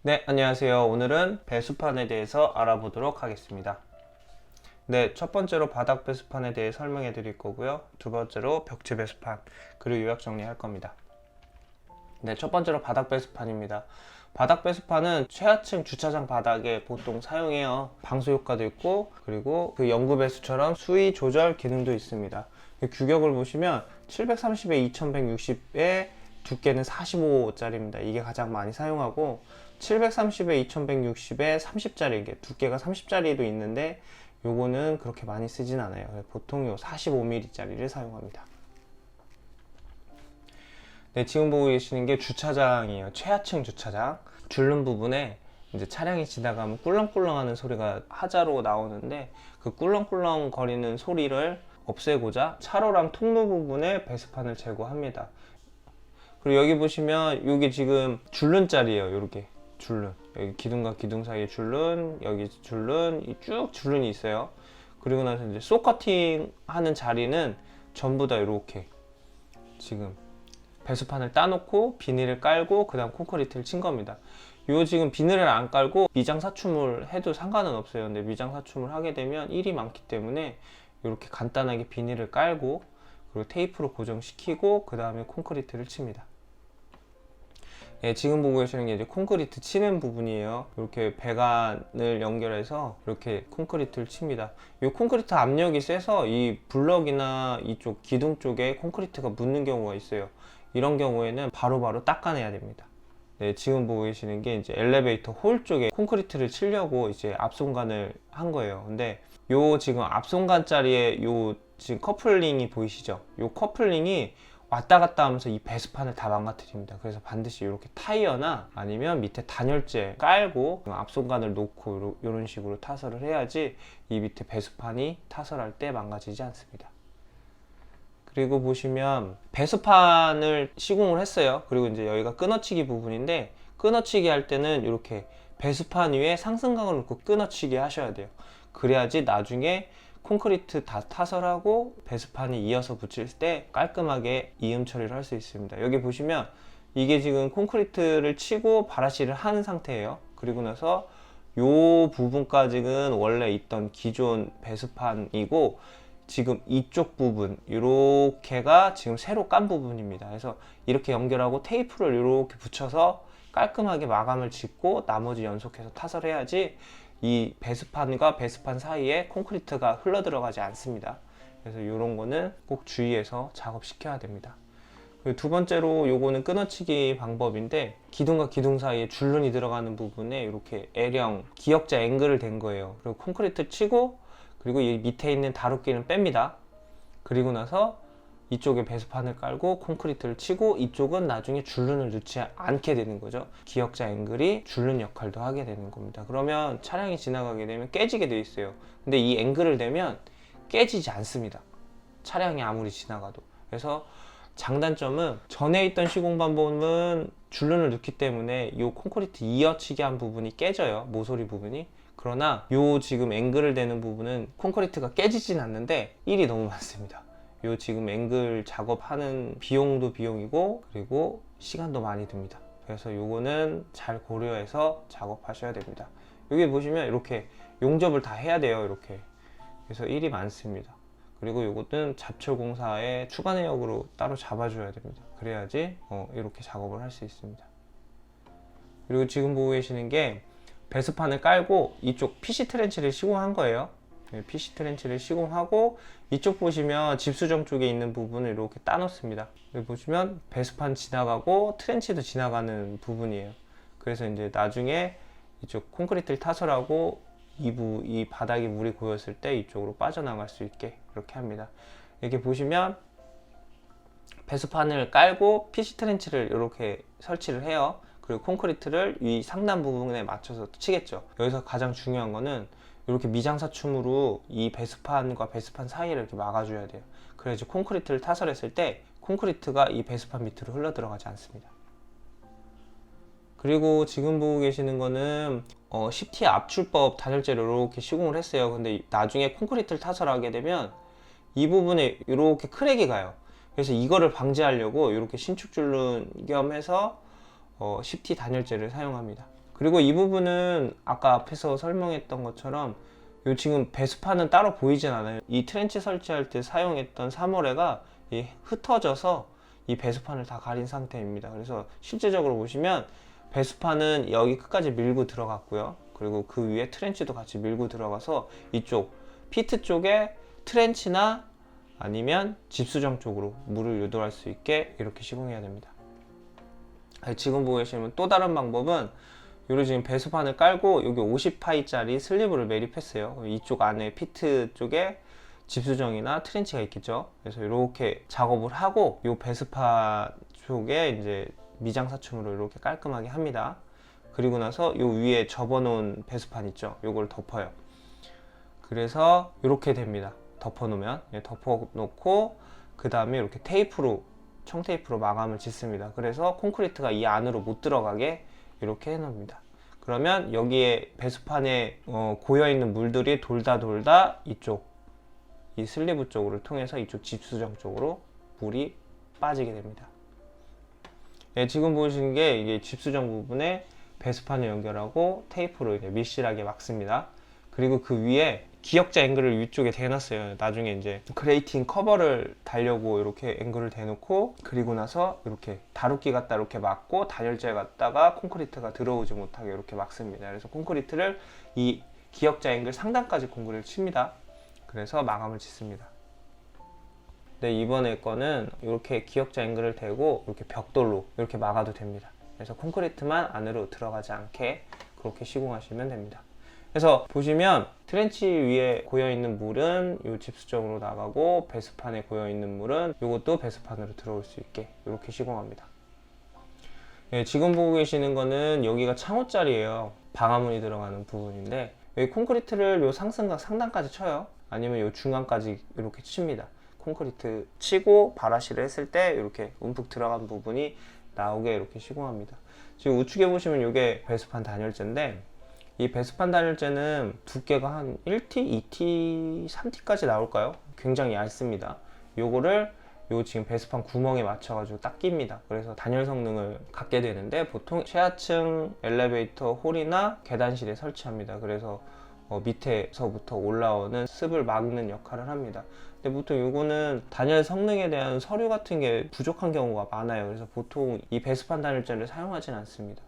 네, 안녕하세요. 오늘은 배수판에 대해서 알아보도록 하겠습니다. 네, 첫 번째로 바닥 배수판에 대해 설명해 드릴 거고요. 두 번째로 벽지 배수판, 그리고 요약 정리할 겁니다. 네, 첫 번째로 바닥 배수판입니다. 바닥 배수판은 최하층 주차장 바닥에 보통 사용해요. 방수 효과도 있고, 그리고 그 영구 배수처럼 수위 조절 기능도 있습니다. 규격을 보시면 730에 2160에 두께는 45짜리입니다. 이게 가장 많이 사용하고 730에 2160에 30짜리, 게 두께가 30짜리도 있는데 요거는 그렇게 많이 쓰진 않아요. 보통 요 45mm짜리를 사용합니다. 네, 지금 보고 계시는 게 주차장이에요. 최하층 주차장. 줄눈 부분에 이제 차량이 지나가면 꿀렁꿀렁 하는 소리가 하자로 나오는데 그 꿀렁꿀렁 거리는 소리를 없애고자 차로랑 통로 부분에 배수판을 제거합니다. 그리고 여기 보시면 여기 지금 줄눈자리예요. 요렇게 줄눈, 여기 기둥과 기둥 사이에 줄눈, 여기 줄눈, 쭉 줄눈이 있어요. 그리고 나서 이제 쏙커팅 하는 자리는 전부 다 이렇게 지금 배수판을 따놓고 비닐을 깔고 그 다음 콘크리트를 친 겁니다. 요 지금 비닐을 안 깔고 미장 사춤을 해도 상관은 없어요. 근데 미장 사춤을 하게 되면 일이 많기 때문에 이렇게 간단하게 비닐을 깔고 그리고 테이프로 고정시키고 그 다음에 콘크리트를 칩니다. 예, 지금 보고 계시는 게 이제 콘크리트 치는 부분이에요. 이렇게 배관을 연결해서 이렇게 콘크리트를 칩니다. 이 콘크리트 압력이 세서 이 블럭이나 이쪽 기둥 쪽에 콘크리트가 묻는 경우가 있어요. 이런 경우에는 바로바로 닦아내야 됩니다. 네, 지금 보고 계시는 게 이제 엘리베이터 홀 쪽에 콘크리트를 치려고 이제 앞손간을 한 거예요. 근데 요 지금 앞손간 자리에 요 지금 커플링이 보이시죠? 요 커플링이 왔다 갔다 하면서 이 배수판을 다 망가뜨립니다. 그래서 반드시 이렇게 타이어나 아니면 밑에 단열재 깔고 앞손간을 놓고 이런 식으로 타설을 해야지 이 밑에 배수판이 타설할 때 망가지지 않습니다. 그리고 보시면 배수판을 시공을 했어요. 그리고 이제 여기가 끊어치기 부분인데 끊어치기 할 때는 이렇게 배수판 위에 상승강을 놓고 끊어치기 하셔야 돼요. 그래야지 나중에 콘크리트 다 타설하고 배수판이 이어서 붙일 때 깔끔하게 이음 처리를 할 수 있습니다. 여기 보시면 이게 지금 콘크리트를 치고 바라시를 한 상태예요. 그리고 나서 요 부분까지는 원래 있던 기존 배수판이고 지금 이쪽 부분 이렇게가 지금 새로 깐 부분입니다. 그래서 이렇게 연결하고 테이프를 이렇게 붙여서 깔끔하게 마감을 짓고 나머지 연속해서 타설해야지 이 배수판과 배수판 사이에 콘크리트가 흘러 들어가지 않습니다. 그래서 이런 거는 꼭 주의해서 작업시켜야 됩니다. 그리고 두 번째로 요거는 끊어치기 방법인데 기둥과 기둥 사이에 줄눈이 들어가는 부분에 이렇게 L형 기역자 앵글을 댄 거예요. 그리고 콘크리트 치고 그리고 이 밑에 있는 다루끼는 뺍니다. 그리고 나서 이쪽에 배수판을 깔고 콘크리트를 치고 이쪽은 나중에 줄눈을 넣지 않게 되는 거죠. 기역자 앵글이 줄눈 역할도 하게 되는 겁니다. 그러면 차량이 지나가게 되면 깨지게 돼 있어요. 근데 이 앵글을 대면 깨지지 않습니다. 차량이 아무리 지나가도. 그래서 장단점은 전에 있던 시공 방법은 줄눈을 넣기 때문에 이 콘크리트 이어치기 한 부분이 깨져요. 모서리 부분이. 그러나 요 지금 앵글을 대는 부분은 콘크리트가 깨지진 않는데 일이 너무 많습니다. 요 지금 앵글 작업하는 비용도 비용이고 그리고 시간도 많이 듭니다. 그래서 요거는 잘 고려해서 작업하셔야 됩니다. 여기 보시면 이렇게 용접을 다 해야 돼요. 이렇게. 그래서 일이 많습니다. 그리고 요거는 잡철공사에 추가 내역으로 따로 잡아줘야 됩니다. 그래야지 이렇게 작업을 할 수 있습니다. 그리고 지금 보고 계시는 게 배수판을 깔고 이쪽 PC 트렌치를 시공한 거예요. PC 트렌치를 시공하고 이쪽 보시면 집수정 쪽에 있는 부분을 이렇게 따놓습니다. 여기 보시면 배수판 지나가고 트렌치도 지나가는 부분이에요. 그래서 이제 나중에 이쪽 콘크리트를 타설하고 이 바닥에 물이 고였을 때 이쪽으로 빠져나갈 수 있게 이렇게 합니다. 이렇게 보시면 배수판을 깔고 PC 트렌치를 이렇게 설치를 해요. 그리고 콘크리트를 이 상단 부분에 맞춰서 치겠죠. 여기서 가장 중요한 거는 이렇게 미장사춤으로 이 배수판과 배수판 사이를 이렇게 막아줘야 돼요. 그래야지 콘크리트를 타설했을 때 콘크리트가 이 배수판 밑으로 흘러 들어가지 않습니다. 그리고 지금 보고 계시는 거는 10T 압출법 단열재를 이렇게 시공을 했어요. 근데 나중에 콘크리트를 타설하게 되면 이 부분에 이렇게 크랙이 가요. 그래서 이거를 방지하려고 이렇게 신축 줄눈 겸 해서 10T 단열재를 사용합니다. 그리고 이 부분은 아까 앞에서 설명했던 것처럼 요 지금 배수판은 따로 보이진 않아요. 이 트렌치 설치할 때 사용했던 사모레가 흩어져서 이 배수판을 다 가린 상태입니다. 그래서 실제적으로 보시면 배수판은 여기 끝까지 밀고 들어갔고요. 그리고 그 위에 트렌치도 같이 밀고 들어가서 이쪽 피트 쪽에 트렌치나 아니면 집수정 쪽으로 물을 유도할 수 있게 이렇게 시공해야 됩니다. 지금 보고 계시면 또 다른 방법은 요리 지금 배수판을 깔고 여기 50파이짜리 슬리브를 매립했어요. 이쪽 안에 피트 쪽에 집수정이나 트렌치가 있겠죠. 그래서 이렇게 작업을 하고 요 배수판 쪽에 이제 미장사춤으로 이렇게 깔끔하게 합니다. 그리고 나서 요 위에 접어놓은 배수판 있죠. 요걸 덮어요. 그래서 이렇게 됩니다. 덮어놓으면 덮어놓고 그 다음에 이렇게 테이프로 청테이프로 마감을 짓습니다. 그래서 콘크리트가 이 안으로 못 들어가게 이렇게 해놓습니다. 그러면 여기에 배수판에 고여있는 물들이 돌다 이쪽 이 슬리브 쪽으로 통해서 이쪽 집수정 쪽으로 물이 빠지게 됩니다. 지금 보시는 게 이게 집수정 부분에 배수판을 연결하고 테이프로 이제 밀실하게 막습니다. 그리고 그 위에 기역자 앵글을 위쪽에 대놨어요. 나중에 이제 그레이팅 커버를 달려고 이렇게 앵글을 대놓고 그리고 나서 이렇게 다루기 갖다 이렇게 막고 단열재 갖다가 콘크리트가 들어오지 못하게 이렇게 막습니다. 그래서 콘크리트를 이 기역자 앵글 상단까지 공구를 칩니다. 그래서 마감을 짓습니다. 네, 이번에 거는 이렇게 기역자 앵글을 대고 이렇게 벽돌로 이렇게 막아도 됩니다. 그래서 콘크리트만 안으로 들어가지 않게 그렇게 시공하시면 됩니다. 그래서 보시면 트렌치 위에 고여있는 물은 이 집수정으로 나가고 배수판에 고여있는 물은 이것도 배수판으로 들어올 수 있게 이렇게 시공합니다. 지금 보고 계시는 거는 여기가 창호자리예요. 방화문이 들어가는 부분인데 여기 콘크리트를 요 상승각 상단까지 쳐요. 아니면 요 중간까지 이렇게 칩니다. 콘크리트 치고 바라시를 했을 때 이렇게 움푹 들어간 부분이 나오게 이렇게 시공합니다. 지금 우측에 보시면 이게 배수판 단열재인데 이 배수판 단열재는 두께가 한 1T, 2T, 3T까지 나올까요? 굉장히 얇습니다. 요거를 요 지금 배수판 구멍에 맞춰가지고 딱 낍니다. 그래서 단열 성능을 갖게 되는데 보통 최하층 엘리베이터 홀이나 계단실에 설치합니다. 그래서 밑에서부터 올라오는 습을 막는 역할을 합니다. 근데 보통 이거는 단열 성능에 대한 서류 같은 게 부족한 경우가 많아요. 그래서 보통 이 배수판 단열재를 사용하진 않습니다.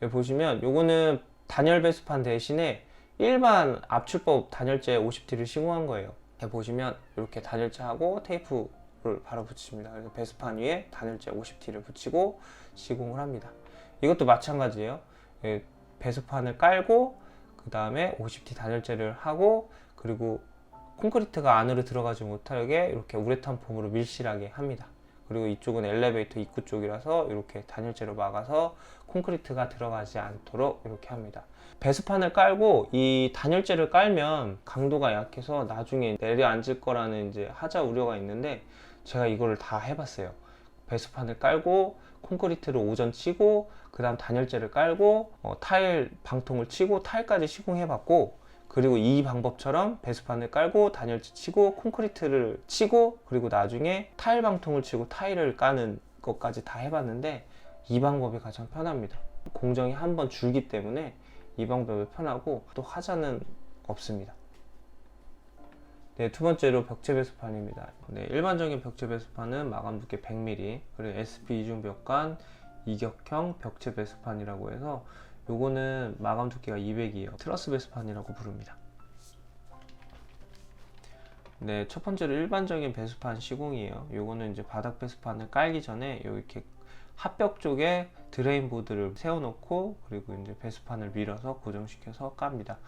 여기 보시면 요거는 단열 배수판 대신에 일반 압출법 단열재 50T를 시공한 거예요. 여기 보시면 이렇게 단열재하고 테이프를 바로 붙입니다. 그래서 배수판 위에 단열재 50T를 붙이고 시공을 합니다. 이것도 마찬가지예요. 배수판을 깔고 그 다음에 50T 단열재를 하고 그리고 콘크리트가 안으로 들어가지 못하게 이렇게 우레탄 폼으로 밀실하게 합니다. 그리고 이쪽은 엘리베이터 입구 쪽이라서 이렇게 단열재로 막아서 콘크리트가 들어가지 않도록 이렇게 합니다. 배수판을 깔고 이 단열재를 깔면 강도가 약해서 나중에 내려앉을 거라는 이제 하자 우려가 있는데 제가 이거를 다 해봤어요. 배수판을 깔고 콘크리트를 오전 치고 그 다음 단열재를 깔고 타일 방통을 치고 타일까지 시공해봤고 그리고 이 방법처럼 배수판을 깔고 단열재 치고 콘크리트를 치고 그리고 나중에 타일 방통을 치고 타일을 까는 것까지 다 해봤는데 이 방법이 가장 편합니다. 공정이 한번 줄기 때문에 이 방법이 편하고 또 하자는 없습니다. 네, 두 번째로 벽체 배수판입니다. 네, 일반적인 벽체 배수판은 마감 두께 100mm 그리고 SP 이중 벽간 이격형 벽체 배수판이라고 해서 요거는 마감 두께가 200이에요. 트러스 배수판이라고 부릅니다. 네, 첫 번째로 일반적인 배수판 시공이에요. 요거는 이제 바닥 배수판을 깔기 전에 이렇게 합벽 쪽에 드레인 보드를 세워놓고 그리고 이제 배수판을 밀어서 고정시켜서 깝니다.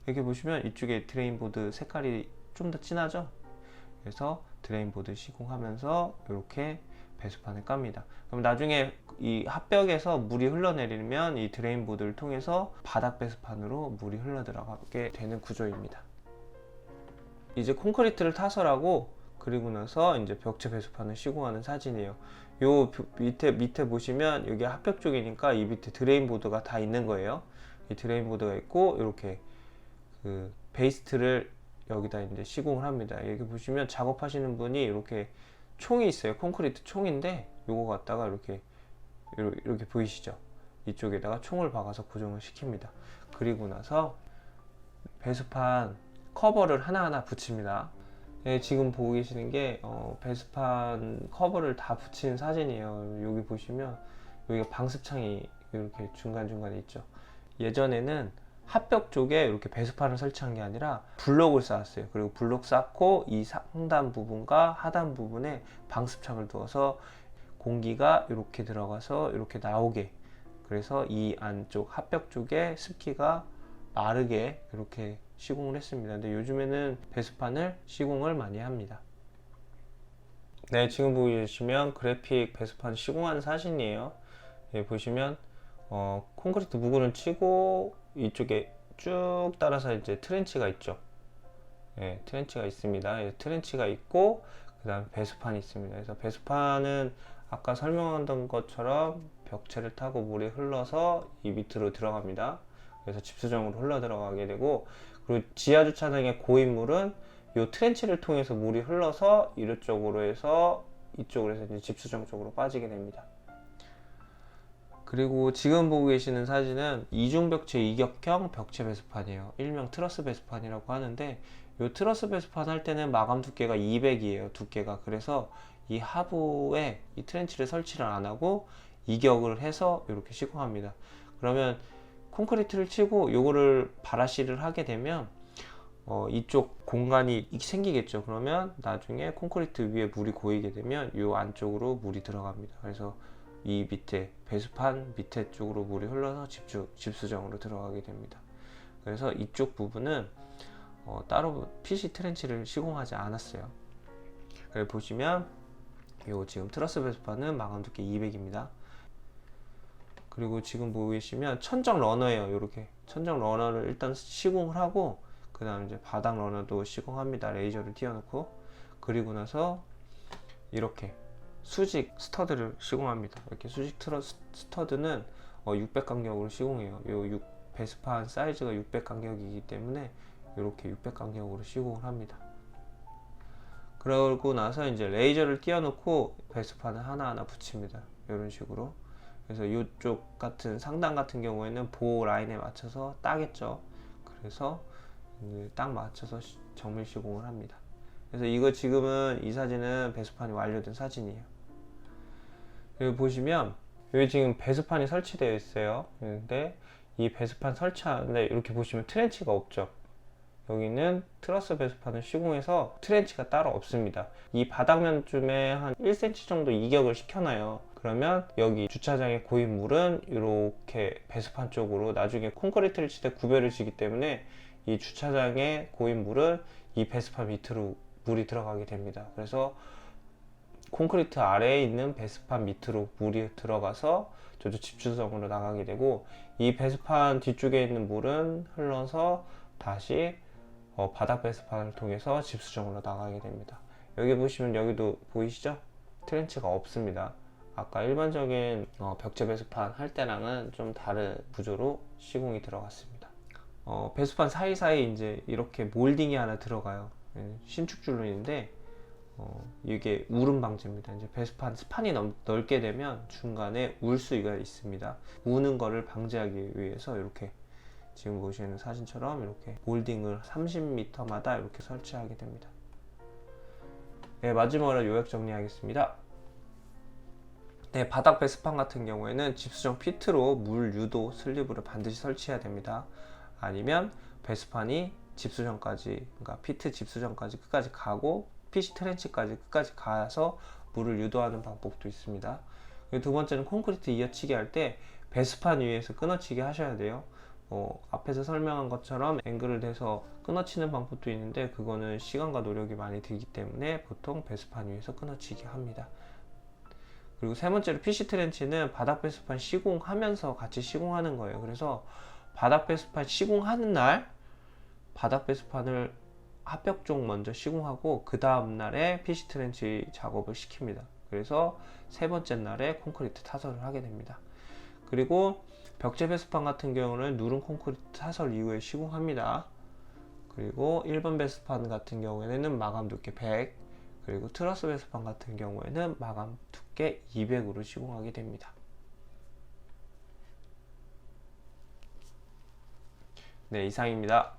여기 보시면 이쪽에 드레인 보드 색깔이 좀 더 진하죠? 그래서 드레인 보드 시공하면서 이렇게 배수판을 깝니다. 그럼 나중에 이 합벽에서 물이 흘러내리면 이 드레인 보드를 통해서 바닥 배수판으로 물이 흘러 들어가게 되는 구조입니다. 이제 콘크리트를 타설하고 그리고 나서 이제 벽체 배수판을 시공하는 사진이에요. 요 밑에 보시면 여기 합벽 쪽이니까 이 밑에 드레인 보드가 다 있는 거예요. 이 드레인 보드가 있고 이렇게 그 베이스트를 여기다 이제 시공을 합니다. 여기 보시면 작업하시는 분이 이렇게 총이 있어요. 콘크리트 총인데 요거 갖다가 이렇게 보이시죠? 이쪽에다가 총을 박아서 고정을 시킵니다. 그리고 나서 배수판 커버를 하나하나 붙입니다. 네, 지금 보고 계시는 게 배수판 커버를 다 붙인 사진이에요. 여기 보시면 여기가 방습창이 이렇게 중간중간에 있죠. 예전에는 합벽 쪽에 이렇게 배수판을 설치한 게 아니라 블록을 쌓았어요. 그리고 블록 쌓고 이 상단 부분과 하단 부분에 방습창을 두어서 공기가 이렇게 들어가서 이렇게 나오게, 그래서 이 안쪽 합벽 쪽에 습기가 마르게 이렇게 시공을 했습니다. 근데 요즘에는 배수판을 시공을 많이 합니다. 네, 지금 보시면 그래픽 배수판 시공한 사진이에요. 예, 보시면 콘크리트 무근을 치고 이쪽에 쭉 따라서 이제 트렌치가 있죠. 예, 트렌치가 있습니다. 예, 트렌치가 있고 그 다음에 배수판이 있습니다. 그래서 배수판은 아까 설명했던 것처럼 벽체를 타고 물이 흘러서 이 밑으로 들어갑니다. 그래서 집수정으로 흘러 들어가게 되고, 그리고 지하 주차장의 고인물은 이 트렌치를 통해서 물이 흘러서 이쪽으로 해서 이쪽으로 해서 이제 집수정 쪽으로 빠지게 됩니다. 그리고 지금 보고 계시는 사진은 이중벽체 이격형 벽체 배수판이에요. 일명 트러스 배수판이라고 하는데, 이 트러스 배수판 할 때는 마감 두께가 200이에요. 두께가. 그래서 이 하부에 이 트렌치를 설치를 안 하고 이격을 해서 이렇게 시공합니다. 그러면 콘크리트를 치고 요거를 바라시를 하게 되면 이쪽 공간이 생기겠죠. 그러면 나중에 콘크리트 위에 물이 고이게 되면 이 안쪽으로 물이 들어갑니다. 그래서 이 밑에 배수판 밑에 쪽으로 물이 흘러서 집수정으로 들어가게 됩니다. 그래서 이쪽 부분은 따로 PC 트렌치를 시공하지 않았어요. 그래 보시면 요 지금 트러스 배수판은 마감 두께 200입니다. 그리고 지금 보고 계시면 천정 러너예요. 이렇게 천정 러너를 일단 시공을 하고 그 다음 이제 바닥 러너도 시공합니다. 레이저를 띄워놓고. 그리고 나서 이렇게 수직 스터드를 시공합니다. 이렇게 수직 스터드는 600 간격으로 시공해요. 요 배수판 사이즈가 600 간격이기 때문에 이렇게 600 간격으로 시공을 합니다. 그러고 나서 이제 레이저를 띄워놓고 배수판을 하나하나 붙입니다. 이런 식으로. 그래서 이쪽 같은 상단 같은 경우에는 보호 라인에 맞춰서 따겠죠. 그래서 딱 맞춰서 정밀 시공을 합니다. 그래서 이거 지금은 이 사진은 배수판이 완료된 사진이에요. 여기 보시면 여기 지금 배수판이 설치되어 있어요. 근데 이 배수판 설치하는데 이렇게 보시면 트렌치가 없죠. 여기는 트러스 배수판을 시공해서 트렌치가 따로 없습니다. 이 바닥면쯤에 한 1cm 정도 이격을 시켜놔요. 그러면 여기 주차장에 고인 물은 이렇게 배수판 쪽으로 나중에 콘크리트를 칠 때 구별을 지기 때문에 이 주차장에 고인 물은 이 배수판 밑으로 물이 들어가게 됩니다. 그래서 콘크리트 아래에 있는 배수판 밑으로 물이 들어가서 저쪽 집주성으로 나가게 되고, 이 배수판 뒤쪽에 있는 물은 흘러서 다시 바닥 배수판을 통해서 집수정으로 나가게 됩니다. 여기 보시면 여기도 보이시죠? 트렌치가 없습니다. 아까 일반적인 벽체 배수판 할 때랑은 좀 다른 구조로 시공이 들어갔습니다. 배수판 사이사이 이제 이렇게 몰딩이 하나 들어가요. 신축 줄눈인데 이게 울음 방지입니다. 이제 배수판 스판이 넓게 되면 중간에 울 수가 있습니다. 우는 거를 방지하기 위해서 이렇게 지금 보시는 사진처럼 이렇게 몰딩을 30m마다 이렇게 설치하게 됩니다. 네, 마지막으로 요약 정리하겠습니다. 네, 바닥 배수판 같은 경우에는 집수정 피트로 물 유도 슬리브를 반드시 설치해야 됩니다. 아니면 배수판이 집수정까지, 그러니까 피트 집수정까지 끝까지 가고 PC 트렌치까지 끝까지 가서 물을 유도하는 방법도 있습니다. 두 번째는 콘크리트 이어치기 할 때 배수판 위에서 끊어치기 하셔야 돼요. 앞에서 설명한 것처럼 앵글을 대서 끊어치는 방법도 있는데 그거는 시간과 노력이 많이 들기 때문에 보통 배수판 위에서 끊어치기 합니다. 그리고 세 번째로 PC 트렌치는 바닥 배수판 시공하면서 같이 시공하는 거예요. 그래서 바닥 배수판 시공하는 날 바닥 배수판을 합벽 쪽 먼저 시공하고 그 다음 날에 PC 트렌치 작업을 시킵니다. 그래서 세 번째 날에 콘크리트 타설을 하게 됩니다. 그리고 벽체 배수판 같은 경우는 누른 콘크리트 타설 이후에 시공합니다. 그리고 1번 배수판 같은 경우에는 마감 두께 100, 그리고 트러스 배수판 같은 경우에는 마감 두께 200으로 시공하게 됩니다. 네, 이상입니다.